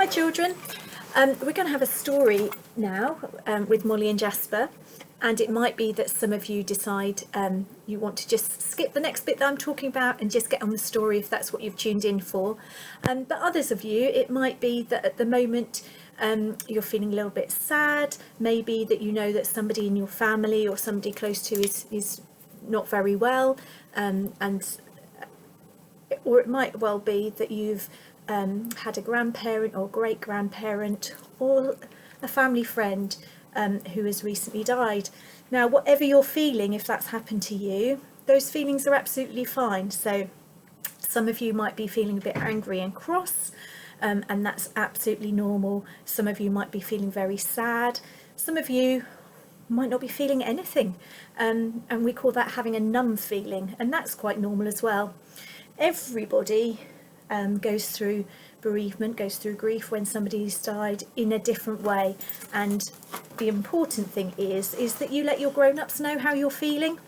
children. We're going to have a story now with Molly and Jasper, and it might be that some of you decide you want to just skip the next bit that I'm talking about and just get on the story if that's what you've tuned in for. But others of you, it might be that at the moment you're feeling a little bit sad, maybe that you know that somebody in your family or somebody close to is not very well, or it might well be that you've had a grandparent or great grandparent or a family friend who has recently died. Now, whatever you're feeling, if that's happened to you, those feelings are absolutely fine. So some of you might be feeling a bit angry and cross, and that's absolutely normal. Some of you might be feeling very sad. Some of you might not be feeling anything, and we call that having a numb feeling, and that's quite normal as well. Everybody goes through bereavement, goes through grief when somebody's died in a different way, and the important thing is that you let your grown-ups know how you're feeling.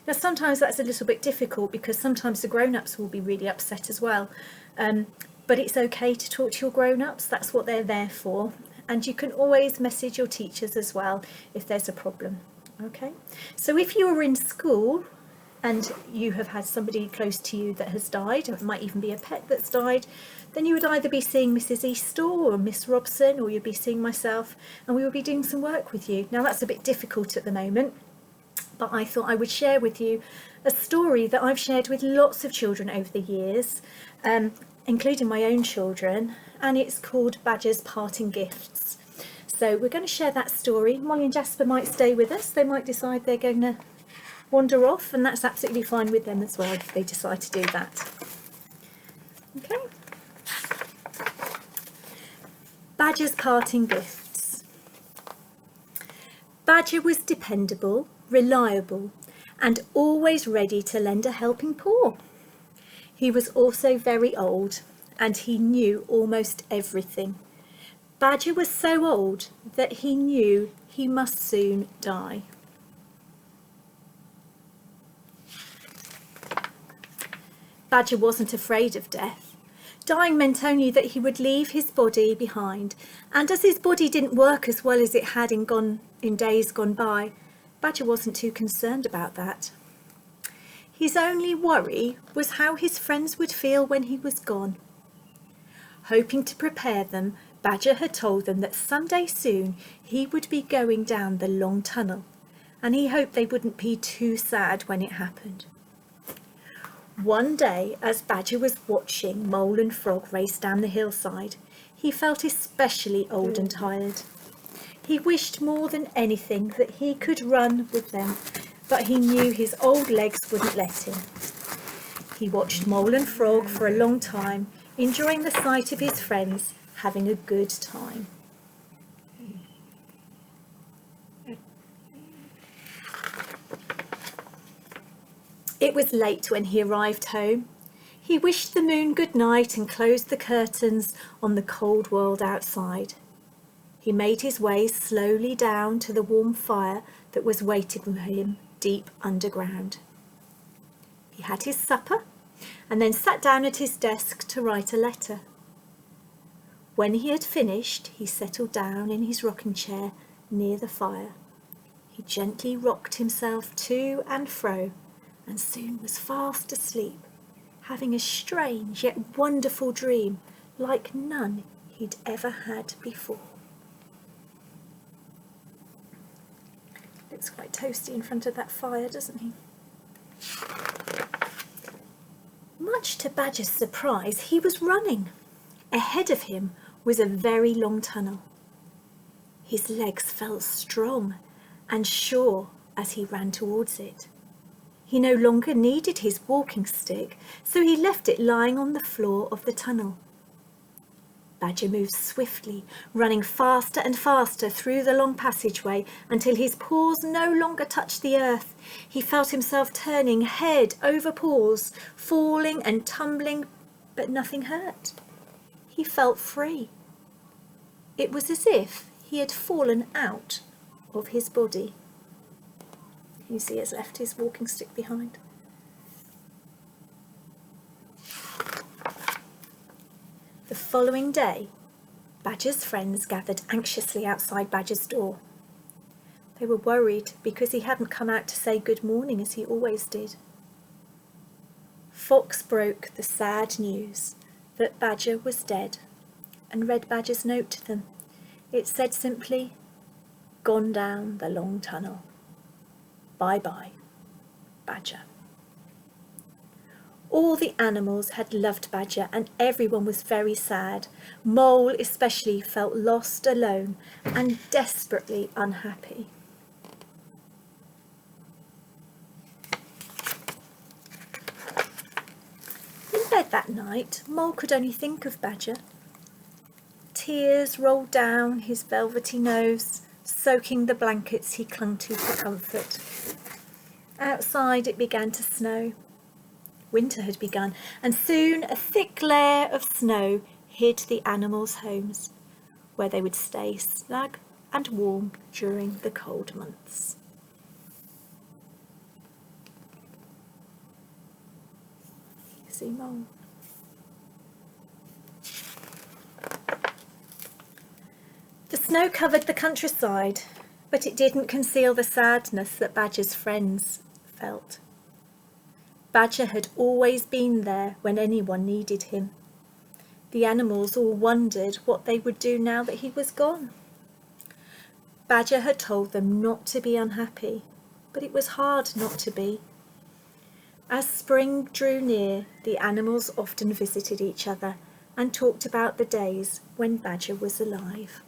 Now sometimes that's a little bit difficult because sometimes the grown-ups will be really upset as well, but it's okay to talk to your grown-ups. That's what they're there for, and you can always message your teachers as well if there's a problem. Okay, so if you were in school and you have had somebody close to you that has died, or it might even be a pet that's died, then you would either be seeing Mrs. Eastaugh or Miss Robson, or you'd be seeing myself, and we will be doing some work with you. Now that's a bit difficult at the moment, but I thought I would share with you a story that I've shared with lots of children over the years, including my own children, and it's called Badger's Parting Gifts. So we're going to share that story. Molly and Jasper might stay with us. They might decide they're going to wander off, and that's absolutely fine with them as well if they decide to do that. Okay. Badger's Parting Gifts. Badger was dependable, reliable, and always ready to lend a helping paw. He was also very old, and he knew almost everything. Badger was so old that he knew he must soon die. Badger wasn't afraid of death. Dying meant only that he would leave his body behind, and as his body didn't work as well as it had in days gone by, Badger wasn't too concerned about that. His only worry was how his friends would feel when he was gone. Hoping to prepare them, Badger had told them that someday soon he would be going down the long tunnel, and he hoped they wouldn't be too sad when it happened. One day, as Badger was watching Mole and Frog race down the hillside, he felt especially old and tired. He wished more than anything that he could run with them, but he knew his old legs wouldn't let him. He watched Mole and Frog for a long time, enjoying the sight of his friends having a good time. It was late when he arrived home. He wished the moon good night and closed the curtains on the cold world outside. He made his way slowly down to the warm fire that was waiting for him deep underground. He had his supper and then sat down at his desk to write a letter. When he had finished, he settled down in his rocking chair near the fire. He gently rocked himself to and fro, and soon was fast asleep, having a strange yet wonderful dream like none he'd ever had before. Looks quite toasty in front of that fire, doesn't he? Much to Badger's surprise, he was running. Ahead of him was a very long tunnel. His legs felt strong and sure as he ran towards it. He no longer needed his walking stick, so he left it lying on the floor of the tunnel. Badger moved swiftly, running faster and faster through the long passageway until his paws no longer touched the earth. He felt himself turning head over paws, falling and tumbling, but nothing hurt. He felt free. It was as if he had fallen out of his body. You see, he has left his walking stick behind. The following day, Badger's friends gathered anxiously outside Badger's door. They were worried because he hadn't come out to say good morning as he always did. Fox broke the sad news that Badger was dead and read Badger's note to them. It said simply, "Gone down the long tunnel. Bye-bye, Badger." All the animals had loved Badger and everyone was very sad. Mole especially felt lost, alone and desperately unhappy. In bed that night, Mole could only think of Badger. Tears rolled down his velvety nose, soaking the blankets he clung to for comfort. Outside it began to snow. Winter had begun, and soon a thick layer of snow hid the animals' homes, where they would stay snug and warm during the cold months. See Mole. The snow covered the countryside, but it didn't conceal the sadness that Badger's friends felt. Badger had always been there when anyone needed him. The animals all wondered what they would do now that he was gone. Badger had told them not to be unhappy, but it was hard not to be. As spring drew near, the animals often visited each other and talked about the days when Badger was alive.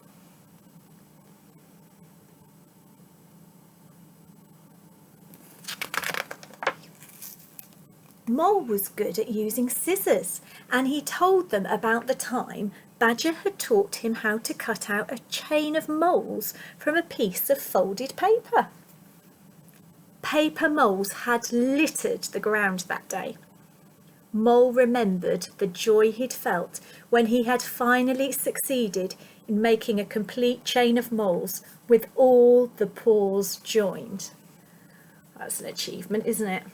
Mole was good at using scissors, and he told them about the time Badger had taught him how to cut out a chain of moles from a piece of folded paper. Paper moles had littered the ground that day. Mole remembered the joy he'd felt when he had finally succeeded in making a complete chain of moles with all the paws joined. That's an achievement, isn't it?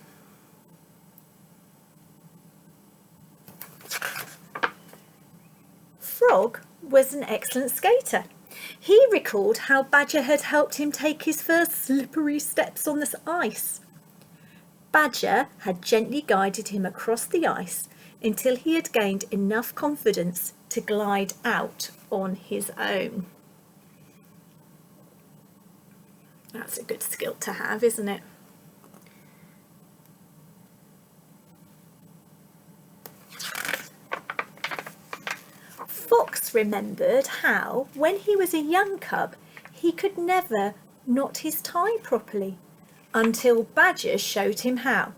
Frog was an excellent skater. He recalled how Badger had helped him take his first slippery steps on the ice. Badger had gently guided him across the ice until he had gained enough confidence to glide out on his own. That's a good skill to have, isn't it? Fox remembered how, when he was a young cub, he could never knot his tie properly until Badger showed him how.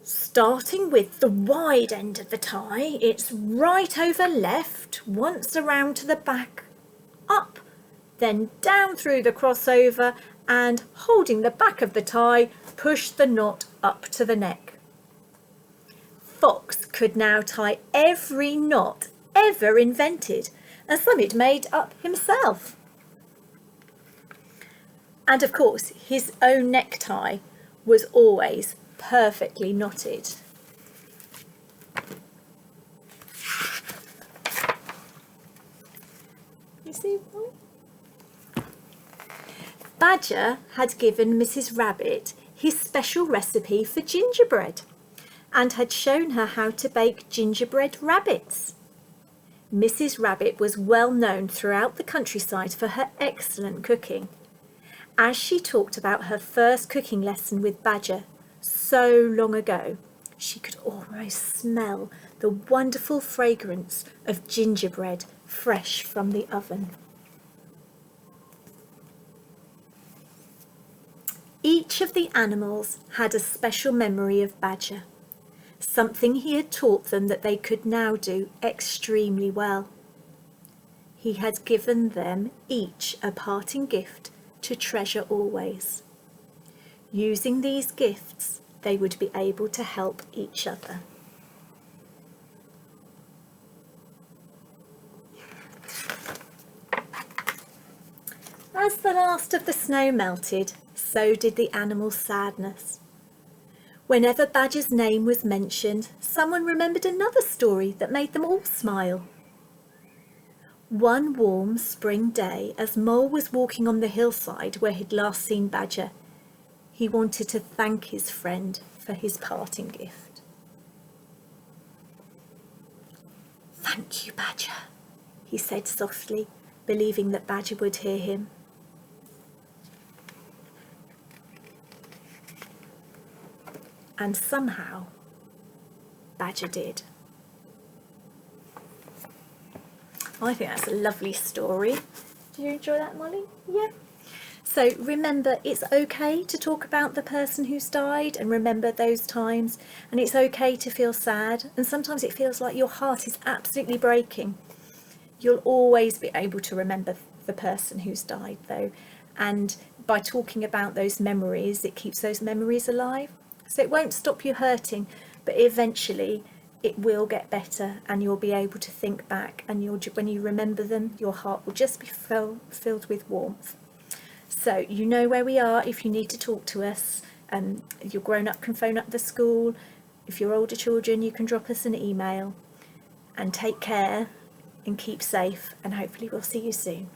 Starting with the wide end of the tie, it's right over left, once around to the back, up, then down through the crossover, and holding the back of the tie, push the knot up to the neck. Fox could now tie every knot ever invented, and some he'd made up himself. And of course, his own necktie was always perfectly knotted. You see what? Badger had given Mrs. Rabbit his special recipe for gingerbread and had shown her how to bake gingerbread rabbits. Mrs. Rabbit was well known throughout the countryside for her excellent cooking. As she talked about her first cooking lesson with Badger so long ago, she could almost smell the wonderful fragrance of gingerbread fresh from the oven. Each of the animals had a special memory of Badger, something he had taught them that they could now do extremely well. He had given them each a parting gift to treasure always. Using these gifts, they would be able to help each other. As the last of the snow melted, so did the animals' sadness. Whenever Badger's name was mentioned, someone remembered another story that made them all smile. One warm spring day, as Mole was walking on the hillside where he'd last seen Badger, he wanted to thank his friend for his parting gift. "Thank you, Badger," he said softly, believing that Badger would hear him. And somehow, Badger did. I think that's a lovely story. Did you enjoy that, Molly? Yeah. So remember, it's okay to talk about the person who's died and remember those times, and it's okay to feel sad, and sometimes it feels like your heart is absolutely breaking. You'll always be able to remember the person who's died though, and by talking about those memories, it keeps those memories alive. So it won't stop you hurting, but eventually it will get better and you'll be able to think back, and when you remember them, your heart will just be filled with warmth. So you know where we are if you need to talk to us. Your grown-up can phone up the school. If you're older children, you can drop us an email. And take care and keep safe, and hopefully we'll see you soon.